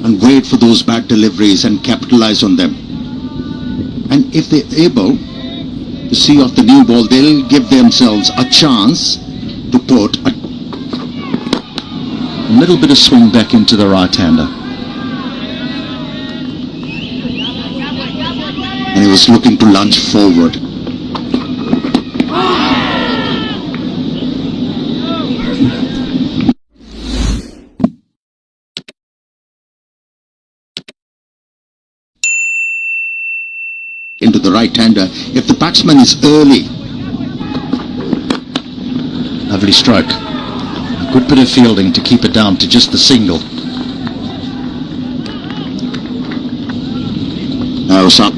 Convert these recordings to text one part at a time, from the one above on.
and wait for those bad deliveries and capitalize on them. And if they're able to see off the new ball, they'll give themselves a chance to put a little bit of swing back into the right-hander. And he was looking to lunge forward. Into the right-hander if the batsman is early. Lovely stroke. A good bit of fielding to keep it down to just the single. Now some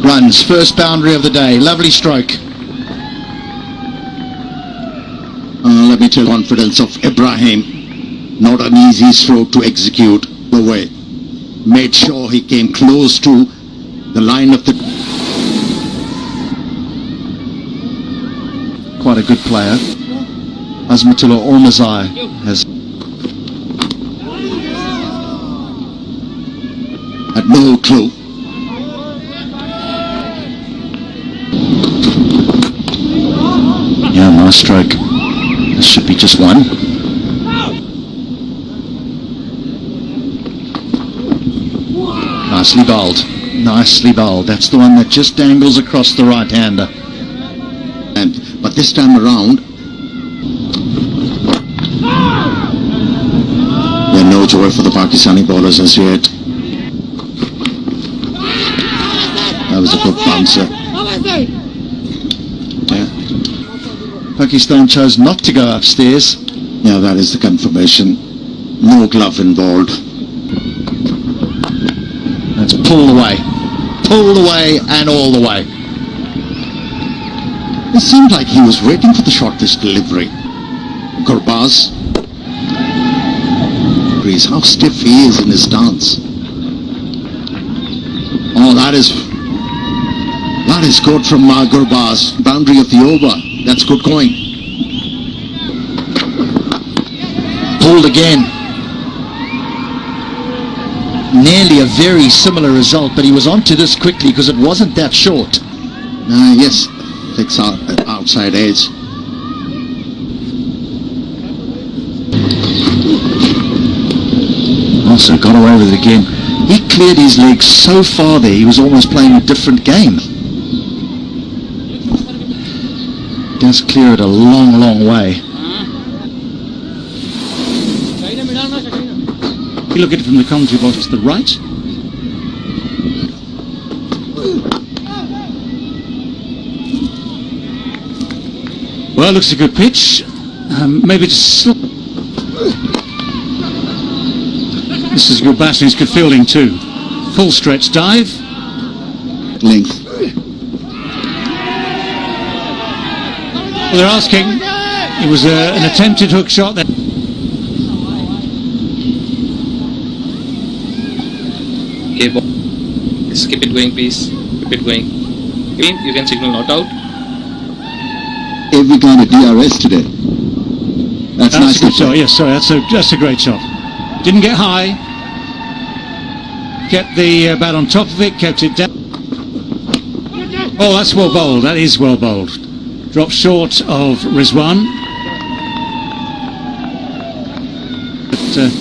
runs, first boundary of the day. Lovely stroke. Let me tell you, confidence of Ibrahim. Not an easy stroke to execute the way. Made sure he came close to the line of the... Quite a good player. Azmatullah Ormazai has had no clue. Yeah, nice stroke. This should be just one. Nicely bowled. Nicely bowled. That's the one that just dangles across the right-hander. But this time around, yeah, no joy for the Pakistani bowlers as yet. That was a good bouncer. Yeah. Pakistan chose not to go upstairs. Yeah, that is the confirmation. No glove involved. That's pulled away and all the way. It seemed like he was waiting for the short pitch delivery. Gurbaz. How stiff he is in his stance. Oh, that is good from Gurbaz. Boundary of the over. That's good going. Pulled again. Nearly a very similar result, but he was onto this quickly because it wasn't that short. Yes, takes out outside edge. Also got away with it again. He cleared his legs so far there, he was almost playing a different game. Does clear it a long, long way. You look at it from the commentary box to the right. Well, looks a good pitch. Maybe just... This is good batting, it's good fielding too. Full stretch dive. Length. Well, they're asking. It was an attempted hook shot there. Okay, just keep it going, please. Keep it going. You can signal not out. Every kind of DRS today. That's nice. A good shot. Yes, sorry, that's a great shot. Didn't get high. Kept the bat on top of it. Kept it down. Oh, that's well bowled. That is well bowled. Dropped short of Rizwan. But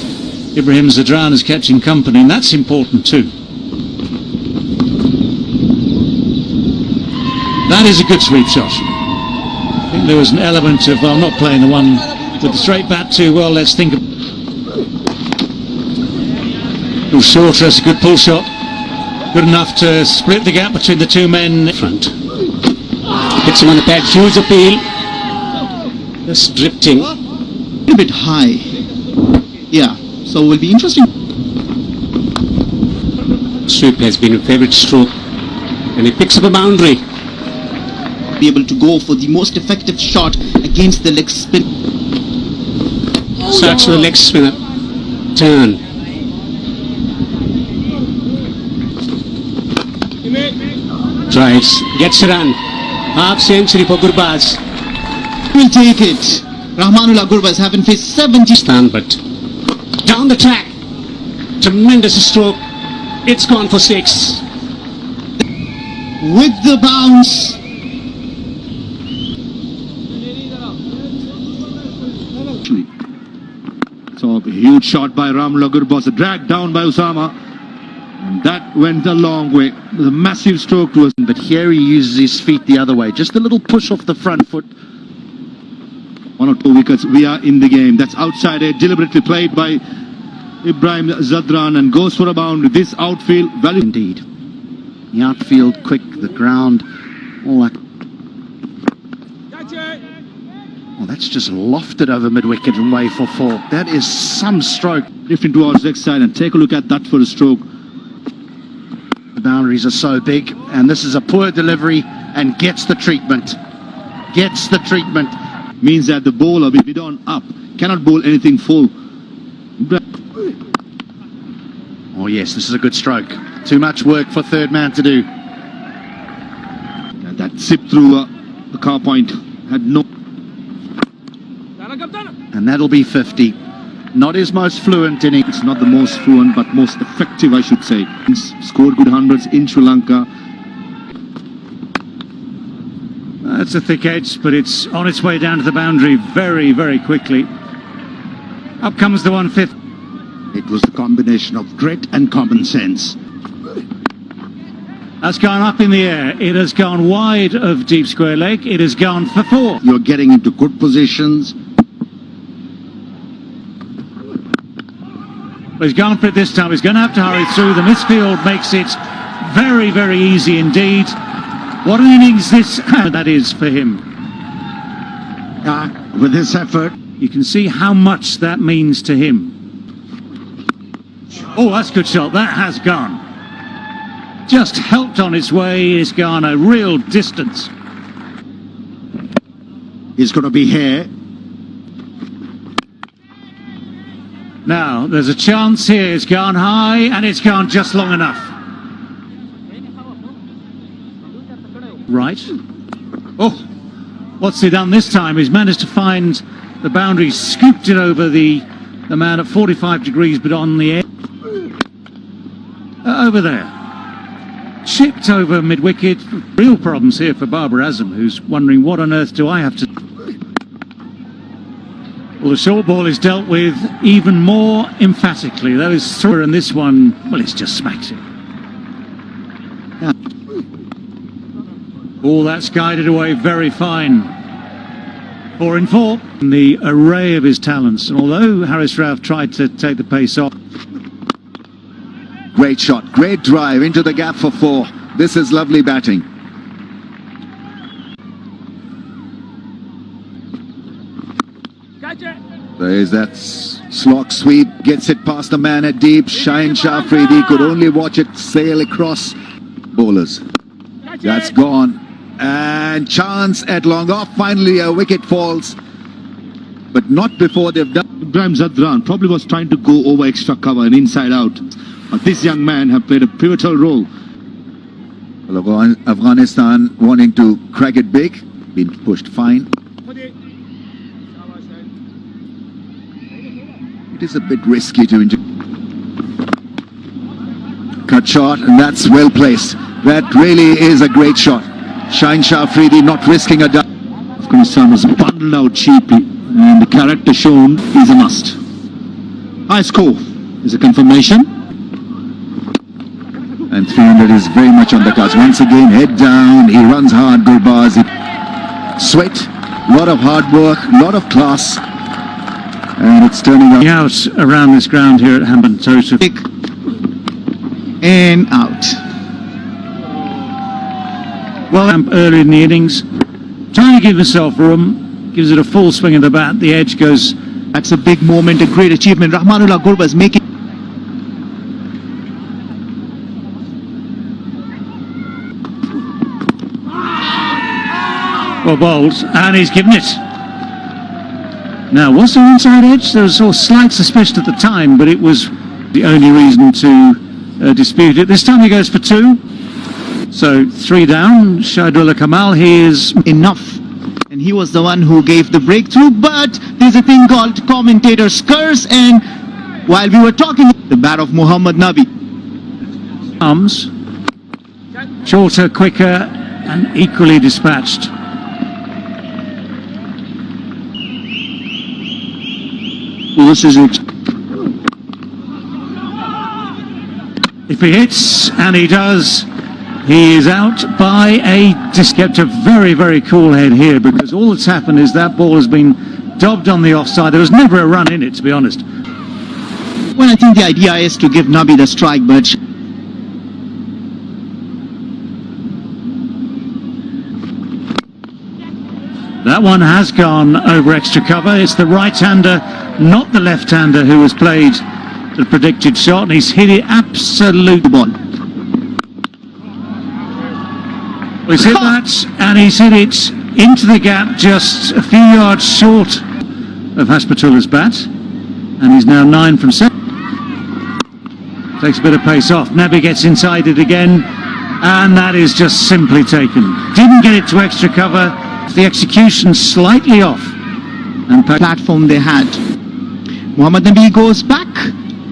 Ibrahim Zadran is catching company, and that's important too. That is a good sweep shot. I think there was an element of, well, I'm not playing the one with the straight bat too well. Let's think of... A little shorter, that's a good pull shot. Good enough to split the gap between the two men in front. Hits him on the pad, huge appeal. Just drifting. A little bit high. Yeah, so it will be interesting. Sweep has been a favourite stroke. And he picks up a boundary. Be able to go for the most effective shot against the leg spin. Starts with the leg spinner. Turn. Tries, gets a run. Half century for Gurbaz. Will take it. Rahmanullah Gurbaz having faced 70 stand, but Down the track. Tremendous stroke. It's gone for 6. With the bounce. So a huge shot by Ramula Gurbaz, dragged down by Usama. And that went a long way. It was a massive stroke to us. But here he uses his feet the other way. Just a little push off the front foot. 1 or 2 wickets, we are in the game. That's outside edge, deliberately played by Ibrahim Zadran, and goes for a boundary. This outfield, value. Indeed. The outfield quick, the ground, all that. Oh, that's just lofted over mid-wicket and way for 4. That is some stroke. Drifting towards the next side, and take a look at that for a stroke. The boundaries are so big, and this is a poor delivery, and gets the treatment. Gets the treatment. Means that the bowler, with mid on up, cannot bowl anything full. Oh yes, this is a good stroke. Too much work for third man to do. And that zip through the car point had no... And that'll be 50. Not his most fluent innings. It's not the most fluent, but most effective, I should say. He's scored good hundreds in Sri Lanka. That's a thick edge, but it's on its way down to the boundary very, very quickly. Up comes the 150. It was the combination of grit and common sense. That's gone up in the air. It has gone wide of deep square leg. It has gone for 4. You're getting into good positions. But he's gone for it this time. He's going to have to hurry through. The misfield makes it very, very easy indeed. What an innings this that is for him. With this effort. You can see how much that means to him. Oh, that's a good shot. That has gone. Just helped on its way. It's gone a real distance. He's going to be here. Now, there's a chance here. It's gone high, and it's gone just long enough. Right. Oh, what's he done this time? He's managed to find the boundary, scooped it over the man at 45 degrees, but on the air. Over there. Chipped over mid-wicket. Real problems here for Babar Azam, who's wondering, what on earth do I have to... Well, the short ball is dealt with even more emphatically. Those three, and this one, well, it's just smacked it. Yeah. Oh, that's guided away very fine. 4 in 4. And the array of his talents. And although Haris Rauf tried to take the pace off. Great shot, great drive into the gap for 4. This is lovely batting. There is that slog sweep, gets it past the man at deep. Shaheen Shah Afridi could only watch it sail across bowlers. That's gone. And chance at long off. Finally a wicket falls. But not before they've done. Ibrahim Zadran probably was trying to go over extra cover and inside out. But this young man have played a pivotal role. Well, Afghanistan wanting to crack it big. Been pushed fine. It is a bit risky to injure. Cut shot, and that's well placed. That really is a great shot. Shaheen Shah Afridi not risking a duck. Afghanistan was bundled out cheaply, and the character shown is a must. High score is a confirmation. And 300 is very much on the cards. Once again, head down. He runs hard, Gurbaz. Sweat, lot of hard work, lot of class. And it's turning out. Out around this ground here at Hambantota. And out. Well, early in the innings, trying to give himself room, gives it a full swing of the bat. The edge goes. That's a big moment, a great achievement. Rahmanullah Gurbaz making. Well bowled, and he's given it. Now, was there inside edge? There was a slight suspicion at the time, but it was the only reason to dispute it. This time he goes for 2. So 3 down. Shahidullah Kamal, he is enough. And he was the one who gave the breakthrough, but there's a thing called commentator's curse, and while we were talking, the bat of Muhammad Nabi. Arms. Shorter, quicker, and equally dispatched. Well, this is it. If he hits, and he does, he is out by a... Just kept a very, very cool head here, because all that's happened is that ball has been dobbed on the offside. There was never a run in it, to be honest. Well, I think the idea is to give Nabi the strike, but That one has gone over extra cover. It's the right-hander, not the left-hander, who has played the predicted shot, and he's hit it absolute ball. He's hit that, and he's hit it into the gap, just a few yards short of Haspatullah's bat, and he's now 9 from 7. Takes a bit of pace off. Nabi gets inside it again, and that is just simply taken. Didn't get it to extra cover. The execution slightly off, and platform they had. Muhammad Nabi goes back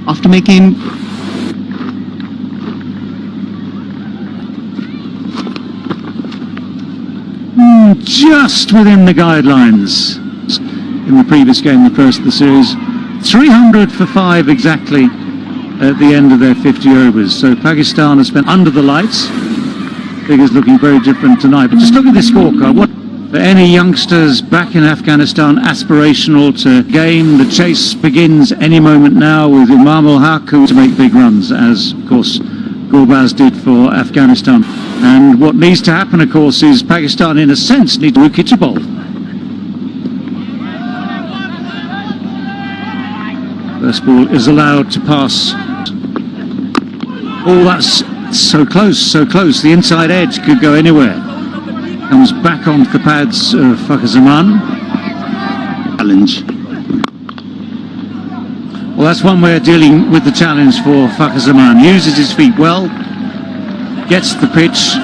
after making just within the guidelines in the previous game, the first of the series. 300 for 5 exactly at the end of their 50 overs. So Pakistan has spent under the lights. Figures looking very different tonight. But just look at this scorecard. What for any youngsters back in Afghanistan, aspirational to game. The chase begins any moment now with Imam al-Haq to make big runs, as of course Gurbaz did for Afghanistan. And what needs to happen, of course, is Pakistan in a sense need to wicket a ball. First ball is allowed to pass. Oh, that's so close, so close. The inside edge could go anywhere. Comes back onto the pads of Fakhar Zaman. Challenge. Well, that's one way of dealing with the challenge for Fakhar Zaman. Uses his feet well, gets the pitch,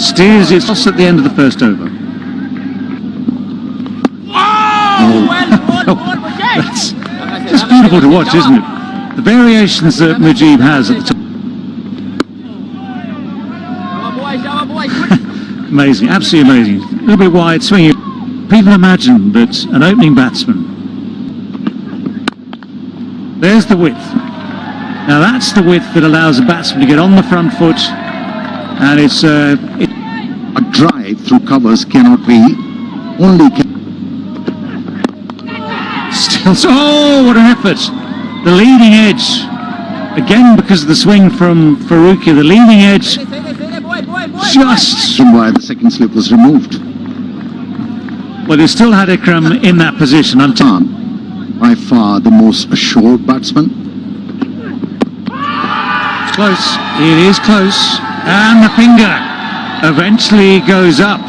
steers it toss at the end of the first over. That's just beautiful to watch, isn't it? The variations that Mujib has at the top. Amazing, absolutely amazing. A little bit wide, swinging. People imagine that an opening batsman. There's the width. Now that's the width that allows a batsman to get on the front foot, and it's A drive through covers cannot be. Only still. Oh, what an effort! The leading edge, again because of the swing from Faruqi. The leading edge. Just why the second slip was removed. Well, they still had Ikram in that position. By far the most assured batsman. It's close. It is close. And the finger eventually goes up.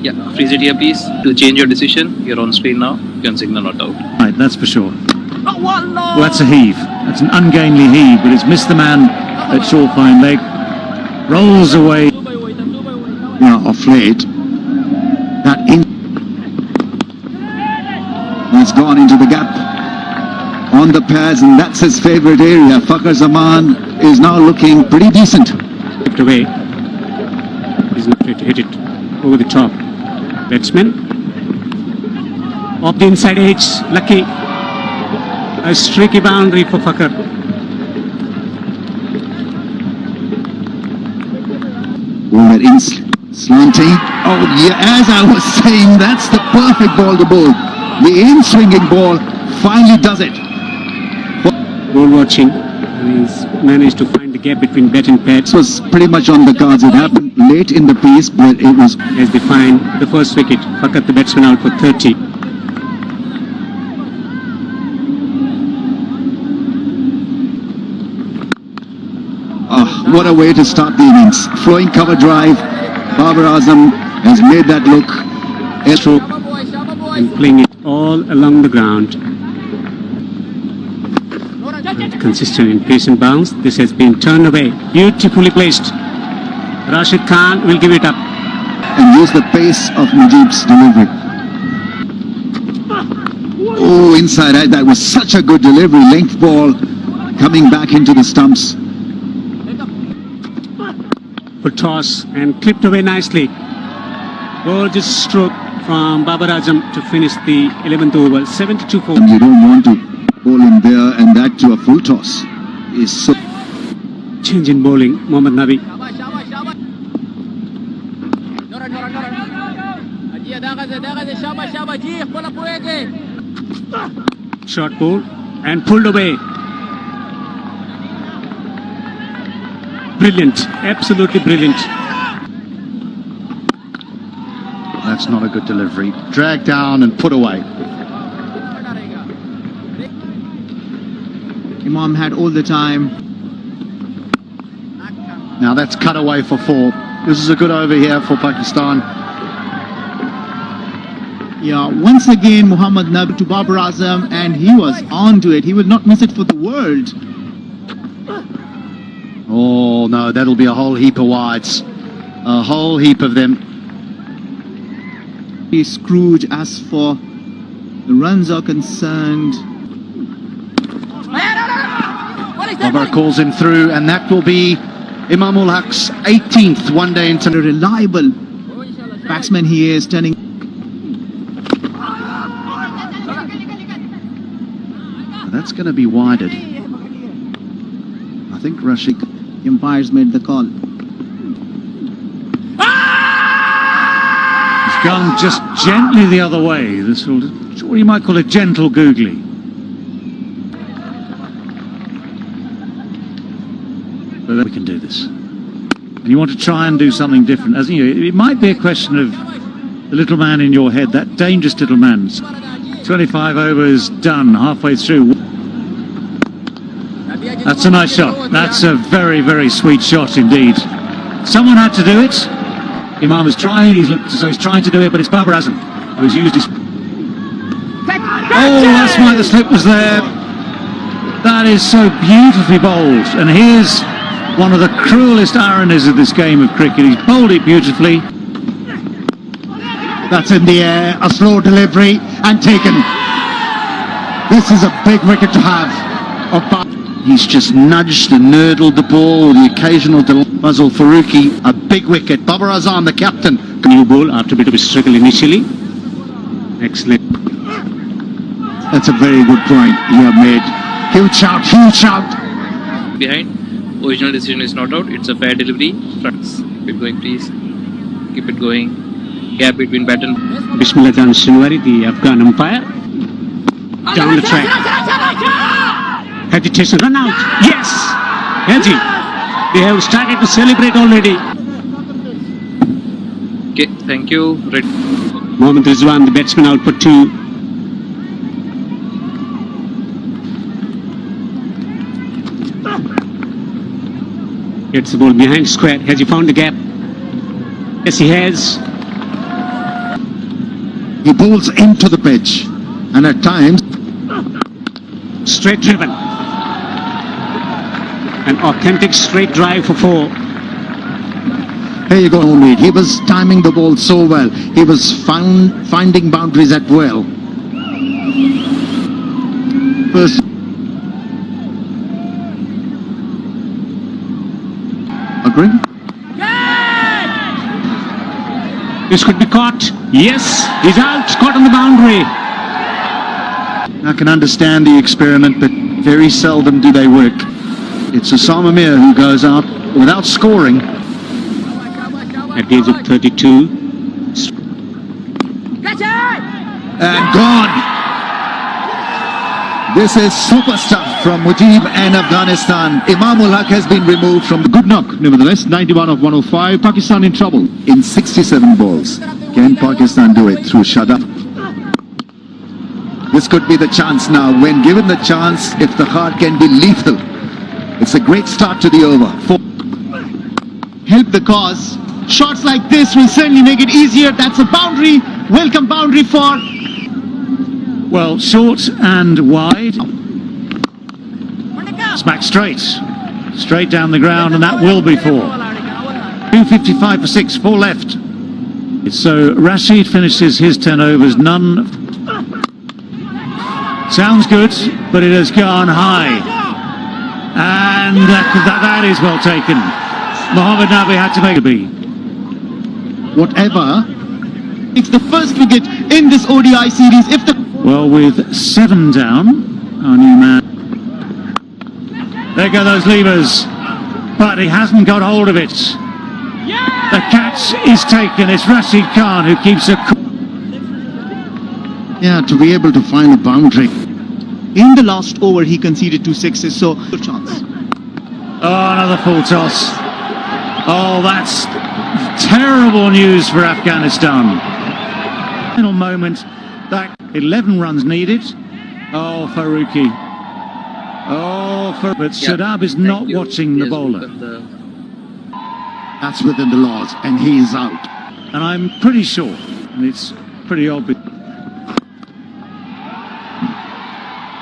Yeah, freeze it here, please. To change your decision, you're on screen now. You can signal not out. Right, that's for sure. Well, that's a heave. That's an ungainly heave, but it's missed the man at short fine leg. Rolls away. Now, of late, that He's gone into the gap on the pads, and that's his favourite area. Fakhar Zaman is now looking pretty decent. Left away. He's not ready to hit it over the top. Batsman. Off the inside edge. Lucky. A streaky boundary for Fakhar. Over in slanting. Oh, yeah, as I was saying, that's the perfect ball to bowl. The in-swinging ball finally does it. Ball watching. And he's managed to find the gap between bat and pad. This was pretty much on the cards. It happened late in the piece, but it was... As they find the first wicket. Fakhar, the batsman, out for 30. What a way to start the innings. Flowing cover drive. Babar Azam has made that look. Stroke. And playing it all along the ground. Consistent in pace and bounce. This has been turned away. Beautifully placed. Rashid Khan will give it up. And use the pace of Mujib's delivery. Oh, inside out. That was such a good delivery. Length ball coming back into the stumps. Good toss and clipped away nicely. Gorgeous stroke from Babar Azam to finish the 11th over. 72-4. And you don't want to bowl him there, and that to a full toss is so. Change in bowling, Mohammad Nabi. Short ball and pulled away. Brilliant, absolutely brilliant. That's not a good delivery. Dragged down and put away. Imam had all the time. Now that's cut away for 4. This is a good over here for Pakistan. Yeah, once again Muhammad Nabi to Babar Azam, and he was on to it. He would not miss it for the world. Oh no, that'll be a whole heap of wides. A whole heap of them. He's screwed as for the runs are concerned. Babar calls him through, and that will be Imam ul Haq's 18th one-day A international. reliable batsman he is, turning. That's going to be wided. I think Rashid. Umpires made the call. It's gone just gently the other way. This will, what you might call a gentle googly. But then we can do this. And you want to try and do something different. As you know, it might be a question of the little man in your head, that dangerous little man. 25 overs done, halfway through. That's a nice shot. That's a very, very sweet shot indeed. Someone had to do it. Imam is trying, he's trying to do it, but it's Babar Azam who's used his... Oh, that's why the slip was there. That is so beautifully bowled. And here's one of the cruelest ironies of this game of cricket. He's bowled it beautifully. That's in the air, a slow delivery and taken. This is a big wicket to have. He's just nudged and nurdled the ball with the occasional Fazal Farooqi. A big wicket. Babar Azam, the captain. New ball after a bit of a struggle initially. Excellent. That's a very good point you have made. Huge shout, huge shout. Behind. Original decision is not out. It's a fair delivery. Tracks. Keep it going, please. Keep it going. Gap between bat and... Bismillah Jan Shinwari, the Afghan umpire. Down the track. Hesitation, run out. Yes! Haji. They have started to celebrate already. Okay, thank you. Red. Mohammad Rizwan, the batsman, out for 2. Gets the ball behind square. Has he found the gap? Yes, he has. He bowls into the pitch, and at times Straight driven. An authentic straight drive for 4. here you go, Omid. He was timing the ball so well. He was finding boundaries at will. First, agree? This could be caught. Yes, he's out. Caught on the boundary. I can understand the experiment, but very seldom do they work. It's Osama Mir who goes out without scoring. At the age of 32. And gone. This is super stuff from Mujib and Afghanistan. Imam ul Haq has been removed from the Good knock, nevertheless. 91 of 105. Pakistan in trouble. in 67 balls. Can Pakistan do it through Shadab? This could be the chance now. When given the chance, if the heart can be lethal. It's a great start to the over. Help the cause. Shots like this will certainly make it easier. That's a boundary. Welcome boundary for... Well, short and wide. Smack straight. Straight down the ground, and that will be 4. 255 for 6, 4 left. So Rashid finishes his 10 overs, none. Sounds good, but it has gone high. And that is well taken. Mohammad Nabi had to make a B. Whatever. It's the first wicket in this ODI series. If the Well, with 7 down, our new man. There go those levers, but he hasn't got hold of it. The catch is taken. It's Rashid Khan who keeps a... Yeah, to be able to find a boundary. in the last over he conceded 2 sixes, so good chance. Oh, another full toss. Oh, that's terrible news for Afghanistan. Final moment, that 11 runs needed. Oh, Faruqi. Oh, but Sadab is not watching the bowler. That's within the laws, and he is out. And I'm pretty sure, and it's pretty obvious.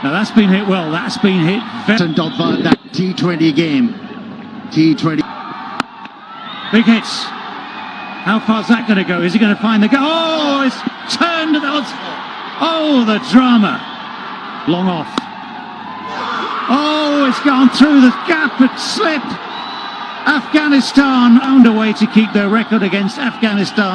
Now that's been hit well, that's been hit very... Of that T20 game. T20. Big hits. How far's that going to go? Is he going to find the goal? Oh, it's turned. Oh, the drama. Long off. Oh, it's gone through the gap. It slipped. Afghanistan found a way to keep their record against Afghanistan.